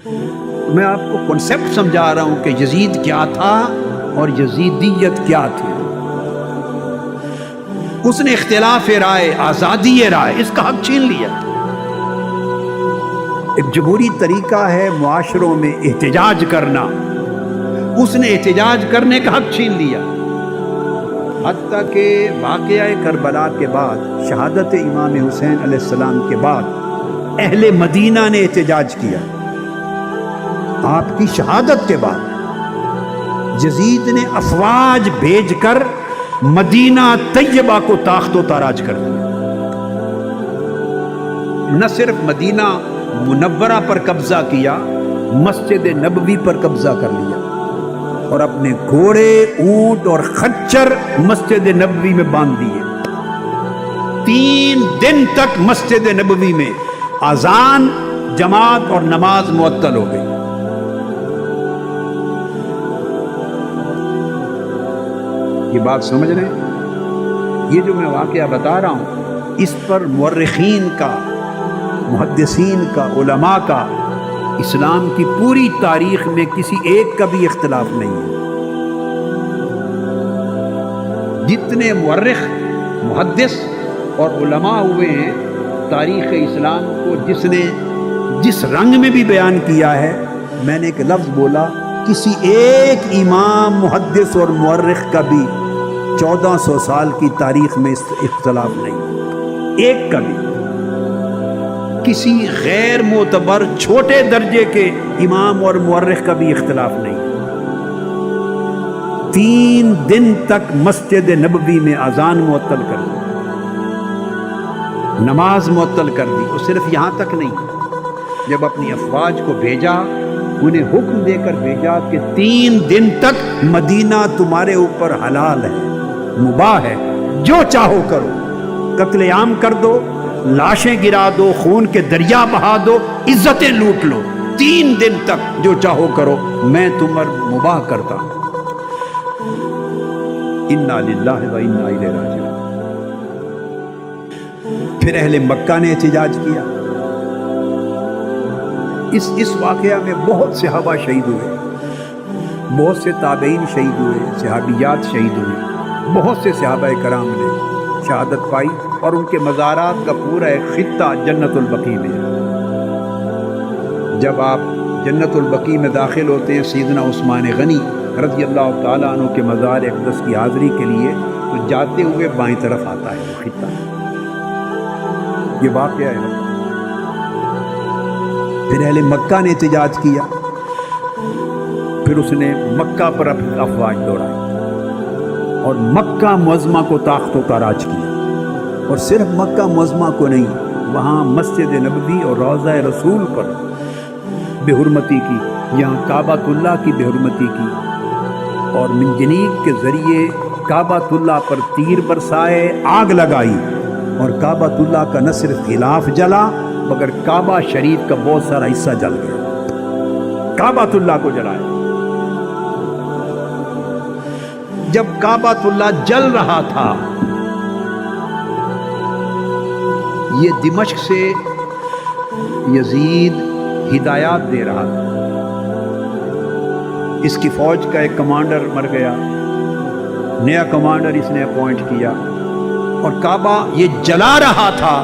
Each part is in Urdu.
میں آپ کو کنسیپٹ سمجھا رہا ہوں کہ یزید کیا تھا اور یزیدیت کیا تھی۔ اس نے اختلاف رائے، آزادی رائے، اس کا حق چھین لیا۔ ایک جمہوری طریقہ ہے معاشروں میں احتجاج کرنا، اس نے احتجاج کرنے کا حق چھین لیا۔ حتیٰ کہ واقعہ کربلا کے بعد، شہادت امام حسین علیہ السلام کے بعد اہل مدینہ نے احتجاج کیا۔ آپ کی شہادت کے بعد یزید نے افواج بھیج کر مدینہ طیبہ کو تاخت و تاراج کر دیا۔ نہ صرف مدینہ منورہ پر قبضہ کیا، مسجد نبوی پر قبضہ کر لیا، اور اپنے گھوڑے، اونٹ اور خچر مسجد نبوی میں باندھ دیے۔ 3 دن تک مسجد نبوی میں اذان، جماعت اور نماز معطل ہو گئی۔ یہ بات سمجھ رہے ہیں؟ یہ جو میں واقعہ بتا رہا ہوں، اس پر مورخین کا، محدثین کا، علماء کا، اسلام کی پوری تاریخ میں کسی ایک کا بھی اختلاف نہیں ہے۔ جتنے مورخ، محدث اور علماء ہوئے ہیں تاریخ اسلام کو، جس نے جس رنگ میں بھی بیان کیا ہے، میں نے ایک لفظ بولا، کسی ایک امام، محدث اور مورخ کا بھی 1400 سال کی تاریخ میں اختلاف نہیں، ایک کا بھی۔ کسی غیر معتبر چھوٹے درجے کے امام اور مورخ کا بھی اختلاف نہیں۔ 3 دن تک مسجد نبوی میں اذان معطل کر دی، نماز معطل کر دی۔ اور صرف یہاں تک نہیں، جب اپنی افواج کو بھیجا، انہیں حکم دے کر بھیجا کہ 3 دن تک مدینہ تمہارے اوپر حلال ہے، مباح ہے، جو چاہو کرو، قتل عام کر دو، لاشیں گرا دو، خون کے دریا بہا دو، عزتیں لوٹ لو، 3 دن تک جو چاہو کرو، میں تمہر مباح کرتا ہوں۔ انا للہ و انا الیہ راجعون۔ پھر اہل مکہ نے احتجاج کیا۔ اس واقعہ میں بہت صحابہ شہید ہوئے، بہت سے تابعین شہید ہوئے، صحابیات شہید ہوئے، بہت سے صحابہ کرام نے شہادت پائی، اور ان کے مزارات کا پورا ایک خطہ جنت البقیع میں ہے۔ جب آپ جنت البقیع میں داخل ہوتے ہیں سیدنا عثمان غنی رضی اللہ تعالیٰ عنہ کے مزار اقدس کی حاضری کے لیے، تو جاتے ہوئے بائیں طرف آتا ہے وہ خطہ۔ یہ واقعہ ہے۔ پھر اہل مکہ نے احتجاج کیا، پھر اس نے مکہ پر اپنی افواج دوڑائی اور مکہ معظمہ کو تاخت و تاراج کیا۔ اور صرف مکہ معظمہ کو نہیں، وہاں مسجد نبوی اور روضہ رسول پر بے حرمتی کی، یہاں کعبۃ اللہ کی بے حرمتی کی، اور منجنیق کے ذریعے کعبۃ اللہ پر تیر برسائے، آگ لگائی، اور کعبۃ اللہ کا نہ صرف غلاف جلا مگر کعبہ شریف کا بہت سارا حصہ جل گیا۔ کعبۃ اللہ کو جلایا۔ جب کعبۃ اللہ جل رہا تھا، یہ دمشق سے یزید ہدایات دے رہا تھا۔ اس کی فوج کا ایک کمانڈر مر گیا، نیا کمانڈر اس نے اپوائنٹ کیا، اور کعبہ یہ جلا رہا تھا۔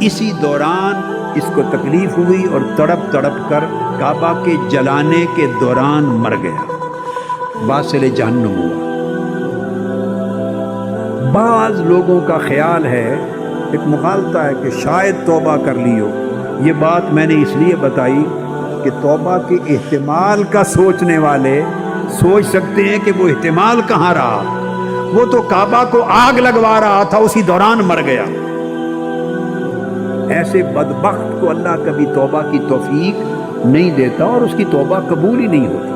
اسی دوران اس کو تکلیف ہوئی اور تڑپ تڑپ کر کعبہ کے جلانے کے دوران مر گیا، واصل جہنم ہوا۔ بعض لوگوں کا خیال ہے، ایک مغالطہ ہے، کہ شاید توبہ کر لی ہو۔ یہ بات میں نے اس لیے بتائی کہ توبہ کے احتمال کا سوچنے والے سوچ سکتے ہیں کہ وہ احتمال کہاں رہا، وہ تو کعبہ کو آگ لگوا رہا تھا، اسی دوران مر گیا۔ ایسے بدبخت کو اللہ کبھی توبہ کی توفیق نہیں دیتا، اور اس کی توبہ قبول ہی نہیں ہوتی۔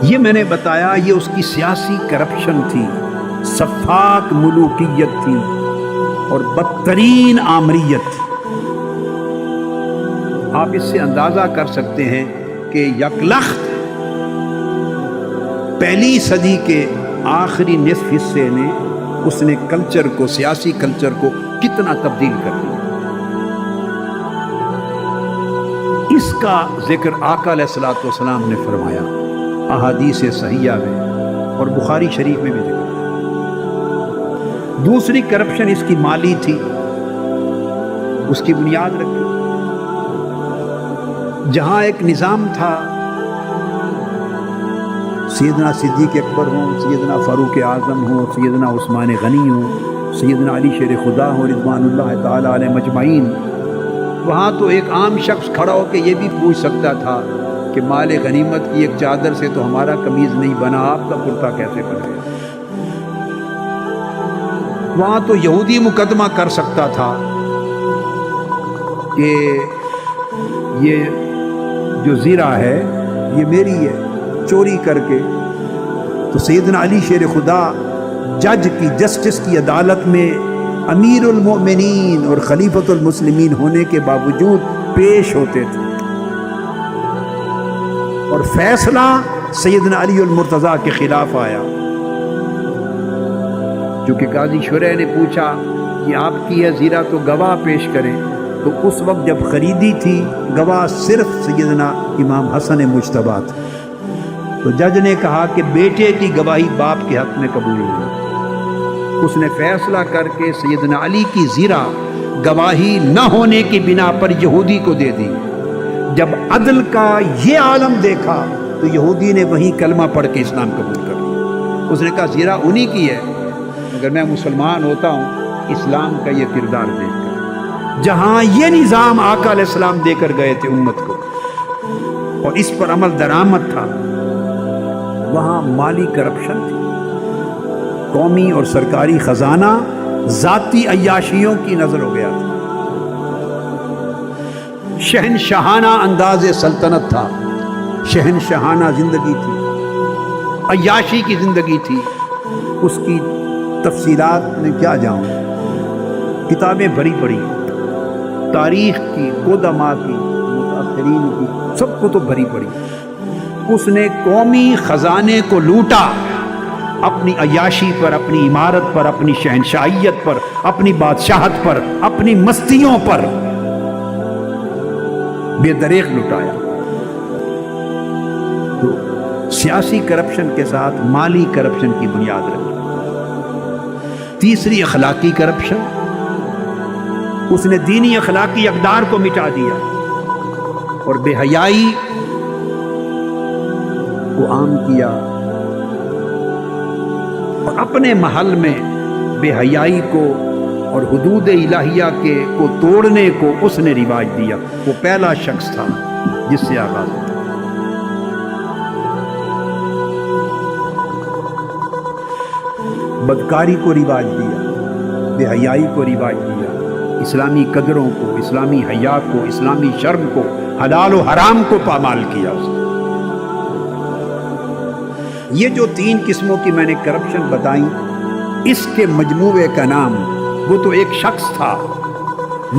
یہ میں نے بتایا، یہ اس کی سیاسی کرپشن تھی، سفاک ملوکیت تھی، اور بدترین آمریت تھی۔ آپ اس سے اندازہ کر سکتے ہیں کہ یکلخت پہلی صدی کے آخری نصف حصے نے اس نے کلچر کو، سیاسی کلچر کو کتنا تبدیل کر دیا۔ اس کا ذکر آقا علیہ الصلوۃ والسلام نے فرمایا احادیث صحیحہ میں اور بخاری شریف میں بھی ذکر ہے۔ دوسری کرپشن اس کی مالی تھی، اس کی بنیاد رکھی۔ جہاں ایک نظام تھا، سیدنا صدیق اکبر ہوں، سیدنا فاروق اعظم ہوں، سیدنا عثمان غنی ہوں، سیدنا علی شیر خدا ہوں رضوان اللہ تعالی علیہ مجمعین، وہاں تو ایک عام شخص کھڑا ہو کے یہ بھی پوچھ سکتا تھا کہ مال غنیمت کی ایک چادر سے تو ہمارا قمیض نہیں بنا، آپ کا کرتا کیسے بنے؟ وہاں تو یہودی مقدمہ کر سکتا تھا کہ یہ جو زیرہ ہے یہ میری ہے، چوری کر کے۔ تو سیدنا علی شیر خدا جج کی، جسٹس کی عدالت میں امیر المؤمنین اور خلیفۃ المسلمین ہونے کے باوجود پیش ہوتے تھے، اور فیصلہ سیدنا علی المرتضیٰ کے خلاف آیا، چونکہ قاضی شرح نے پوچھا کہ آپ کی ہے زیرہ تو گواہ پیش کریں، تو اس وقت جب خریدی تھی گواہ صرف سیدنا امام حسن مجتبیٰ تھے، تو جج نے کہا کہ بیٹے کی گواہی باپ کے حق میں قبول نہیں۔ اس نے فیصلہ کر کے سیدنا علی کی زیرہ گواہی نہ ہونے کی بنا پر یہودی کو دے دی۔ جب عدل کا یہ عالم دیکھا تو یہودی نے وہیں کلمہ پڑھ کے اسلام قبول کر لیا۔ اس نے کہا زیرہ انہی کی ہے، اگر میں مسلمان ہوتا ہوں اسلام کا یہ کردار دیکھ کر۔ جہاں یہ نظام آقا علیہ السلام دے کر گئے تھے امت کو اور اس پر عمل درآمد تھا، وہاں مالی کرپشن تھی، قومی اور سرکاری خزانہ ذاتی عیاشیوں کی نظر ہو گیا تھا۔ شہنشاہانہ انداز سلطنت تھا، شہنشاہانہ زندگی تھی، عیاشی کی زندگی تھی۔ اس کی تفصیلات میں کیا جاؤں، کتابیں بھری پڑی، تاریخ کی، قدماء کی، متأخرین کی، سب کو تو بھری پڑی۔ اس نے قومی خزانے کو لوٹا اپنی عیاشی پر، اپنی عمارت پر، اپنی شہنشاہیت پر، اپنی بادشاہت پر، اپنی مستیوں پر بے دریغ لٹایا۔ تو سیاسی کرپشن کے ساتھ مالی کرپشن کی بنیاد رکھی۔ تیسری اخلاقی کرپشن، اس نے دینی اخلاقی اقدار کو مٹا دیا اور بے حیائی کو عام کیا، اور اپنے محل میں بے حیائی کو اور حدود الہیہ کو توڑنے کو اس نے رواج دیا۔ وہ پہلا شخص تھا جس سے آغاز ہوا۔ بدکاری کو رواج دیا، بے حیائی کو رواج دیا، اسلامی قدروں کو، اسلامی حیا کو، اسلامی شرم کو، حلال و حرام کو پامال کیا اس نے۔ یہ جو تین قسموں کی میں نے کرپشن بتائیں، اس کے مجموعے کا نام، وہ تو ایک شخص تھا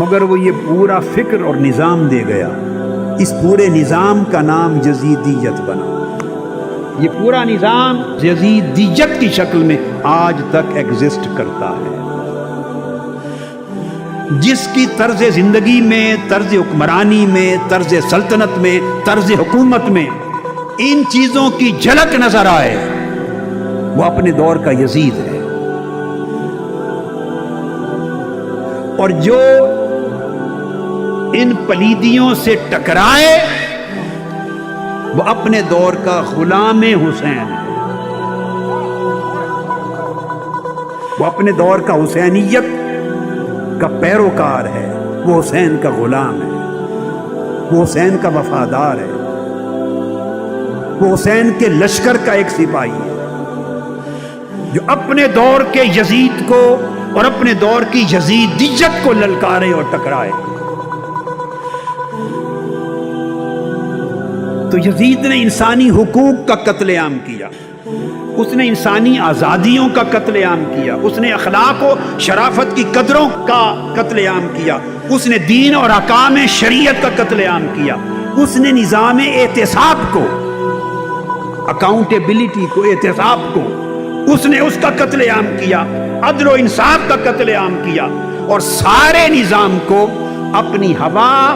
مگر وہ یہ پورا فکر اور نظام دے گیا، اس پورے نظام کا نام یزیدیت بنا۔ یہ پورا نظام یزیدیت کی شکل میں آج تک ایگزسٹ کرتا ہے، جس کی طرز زندگی میں، طرز حکمرانی میں، طرز سلطنت میں، طرز حکومت میں ان چیزوں کی جھلک نظر آئے، وہ اپنے دور کا یزید ہے۔ اور جو ان پلیدیوں سے ٹکرائے وہ اپنے دور کا غلام حسین ہے، وہ اپنے دور کا حسینیت کا پیروکار ہے، وہ حسین کا غلام ہے، وہ حسین کا وفادار ہے، وہ حسین کے لشکر کا ایک سپاہی ہے، جو اپنے دور کے یزید کو اور اپنے دور کی یزیدیت کو للکارے اور ٹکرائے۔ تو یزید نے انسانی حقوق کا قتل عام کیا، اس نے انسانی آزادیوں کا قتل عام کیا، اس نے اخلاق و شرافت کی قدروں کا قتل عام کیا، اس نے دین اور احکام شریعت کا قتل عام کیا، اس نے نظام احتساب کو، اکاؤنٹیبلٹی کو، احتساب کو، اس نے اس کا قتل عام کیا، عدل و انصاف کا قتل عام کیا، اور سارے نظام کو اپنی ہوا